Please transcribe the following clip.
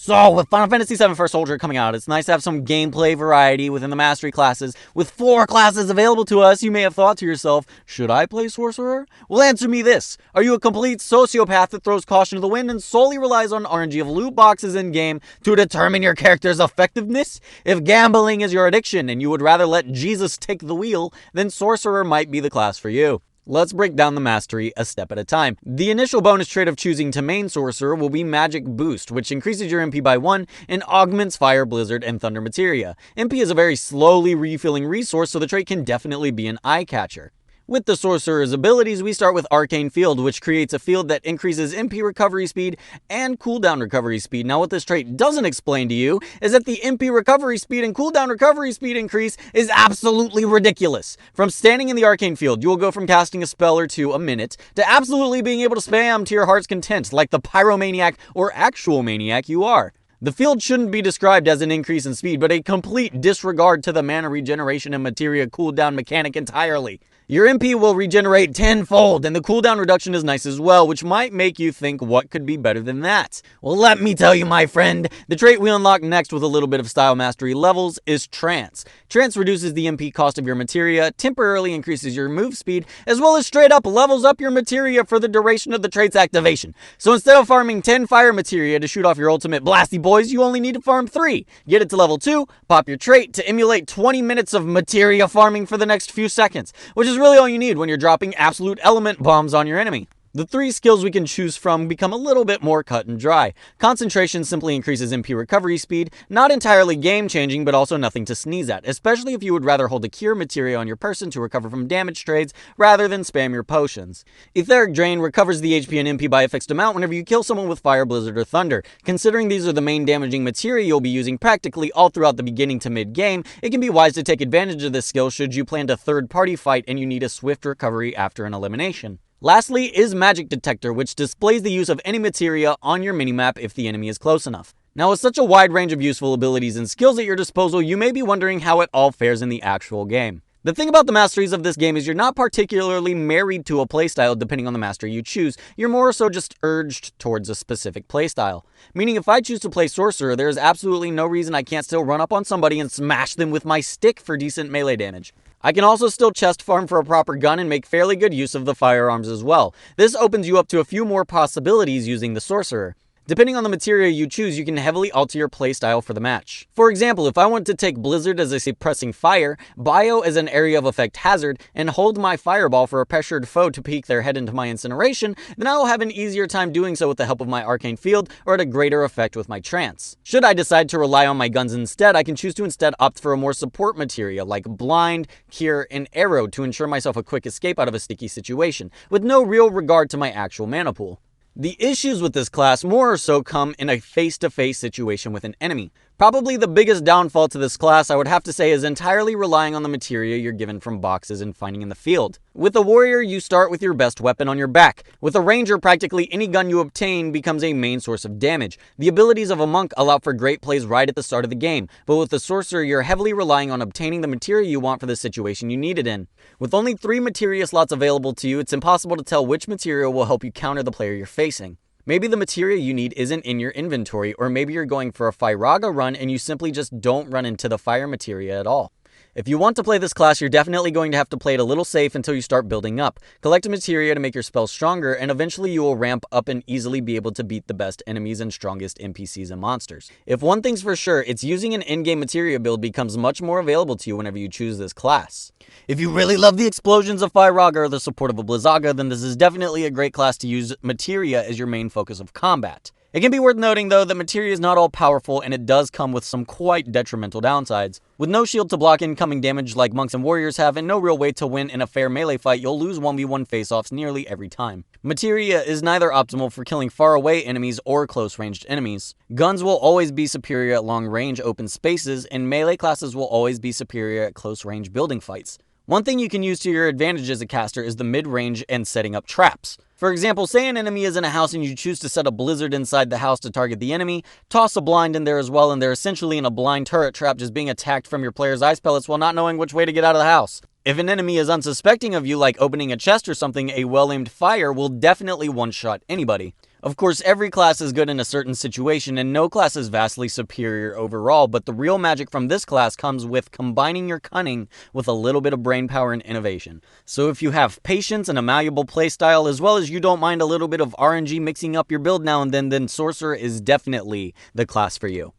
So, with Final Fantasy VII First Soldier coming out, it's nice to have some gameplay variety within the mastery classes. With 4 classes available to us, you may have thought to yourself, should I play Sorcerer? Well, answer me this. Are you a complete sociopath that throws caution to the wind and solely relies on RNG of loot boxes in-game to determine your character's effectiveness? If gambling is your addiction and you would rather let Jesus take the wheel, then Sorcerer might be the class for you. Let's break down the mastery a step at a time. The initial bonus trait of choosing to main Sorcerer will be Magic Boost, which increases your MP by 1 and augments Fire, Blizzard, and Thunder materia. MP is a very slowly refilling resource, so the trait can definitely be an eye-catcher. With the Sorcerer's abilities, we start with Arcane Field, which creates a field that increases MP recovery speed and cooldown recovery speed. Now, what this trait doesn't explain to you is that the MP recovery speed and cooldown recovery speed increase is absolutely ridiculous. From standing in the Arcane Field, you will go from casting a spell or two a minute to absolutely being able to spam to your heart's content, like the pyromaniac or actual maniac you are. The field shouldn't be described as an increase in speed, but a complete disregard to the mana regeneration and materia cooldown mechanic entirely. Your MP will regenerate tenfold, and the cooldown reduction is nice as well, which might make you think what could be better than that. Well, let me tell you, my friend, the trait we unlock next with a little bit of style mastery levels is Trance. Trance reduces the MP cost of your materia, temporarily increases your move speed, as well as straight up levels up your materia for the duration of the trait's activation. So instead of farming 10 fire materia to shoot off your ultimate blasty boys, you only need to farm 3. Get it to level 2, pop your trait to emulate 20 minutes of materia farming for the next few seconds, which is really all you need when you're dropping absolute element bombs on your enemy. The 3 skills we can choose from become a little bit more cut and dry. Concentration simply increases MP recovery speed, not entirely game-changing, but also nothing to sneeze at, especially if you would rather hold a cure materia on your person to recover from damage trades rather than spam your potions. Etheric Drain recovers the HP and MP by a fixed amount whenever you kill someone with Fire, Blizzard, or Thunder. Considering these are the main damaging materia you'll be using practically all throughout the beginning to mid-game, it can be wise to take advantage of this skill should you plan to third-party fight and you need a swift recovery after an elimination. Lastly is Magic Detector, which displays the use of any materia on your minimap if the enemy is close enough. Now, with such a wide range of useful abilities and skills at your disposal, you may be wondering how it all fares in the actual game. The thing about the masteries of this game is you're not particularly married to a playstyle depending on the mastery you choose. You're more so just urged towards a specific playstyle. Meaning if I choose to play Sorcerer, there is absolutely no reason I can't still run up on somebody and smash them with my stick for decent melee damage. I can also still chest farm for a proper gun and make fairly good use of the firearms as well. This opens you up to a few more possibilities using the Sorcerer. Depending on the materia you choose, you can heavily alter your playstyle for the match. For example, if I want to take Blizzard as a suppressing fire, Bio as an area of effect hazard, and hold my Fireball for a pressured foe to peek their head into my incineration, then I will have an easier time doing so with the help of my Arcane Field or at a greater effect with my Trance. Should I decide to rely on my guns instead, I can choose to instead opt for a more support materia like Blind, Cure, and Arrow to ensure myself a quick escape out of a sticky situation, with no real regard to my actual mana pool. The issues with this class more or so come in a face-to-face situation with an enemy. Probably the biggest downfall to this class I would have to say is entirely relying on the materia you're given from boxes and finding in the field. With a warrior, you start with your best weapon on your back. With a ranger, practically any gun you obtain becomes a main source of damage. The abilities of a monk allow for great plays right at the start of the game, but with the sorcerer, you're heavily relying on obtaining the materia you want for the situation you need it in. With only 3 materia slots available to you, it's impossible to tell which materia will help you counter the player you're facing. Maybe the materia you need isn't in your inventory, or maybe you're going for a Firaga run and you simply just don't run into the fire materia at all. If you want to play this class, you're definitely going to have to play it a little safe until you start building up. Collect materia to make your spells stronger, and eventually you will ramp up and easily be able to beat the best enemies and strongest NPCs and monsters. If one thing's for sure, it's using an in-game materia build becomes much more available to you whenever you choose this class. If you really love the explosions of Firaga or the support of a Blizzaga, then this is definitely a great class to use materia as your main focus of combat. It can be worth noting, though, that materia is not all powerful and it does come with some quite detrimental downsides. With no shield to block incoming damage like monks and warriors have, and no real way to win in a fair melee fight, you'll lose 1v1 face-offs nearly every time. Materia is neither optimal for killing far-away enemies or close-ranged enemies. Guns will always be superior at long-range open spaces, and melee classes will always be superior at close-range building fights. One thing you can use to your advantage as a caster is the mid-range and setting up traps. For example, say an enemy is in a house and you choose to set a blizzard inside the house to target the enemy, toss a blind in there as well, and they're essentially in a blind turret trap just being attacked from your player's ice pellets while not knowing which way to get out of the house. If an enemy is unsuspecting of you, like opening a chest or something, a well-aimed fire will definitely one-shot anybody. Of course, every class is good in a certain situation, and no class is vastly superior overall, but the real magic from this class comes with combining your cunning with a little bit of brainpower and innovation. So if you have patience and a malleable playstyle, as well as you don't mind a little bit of RNG mixing up your build now and then Sorcerer is definitely the class for you.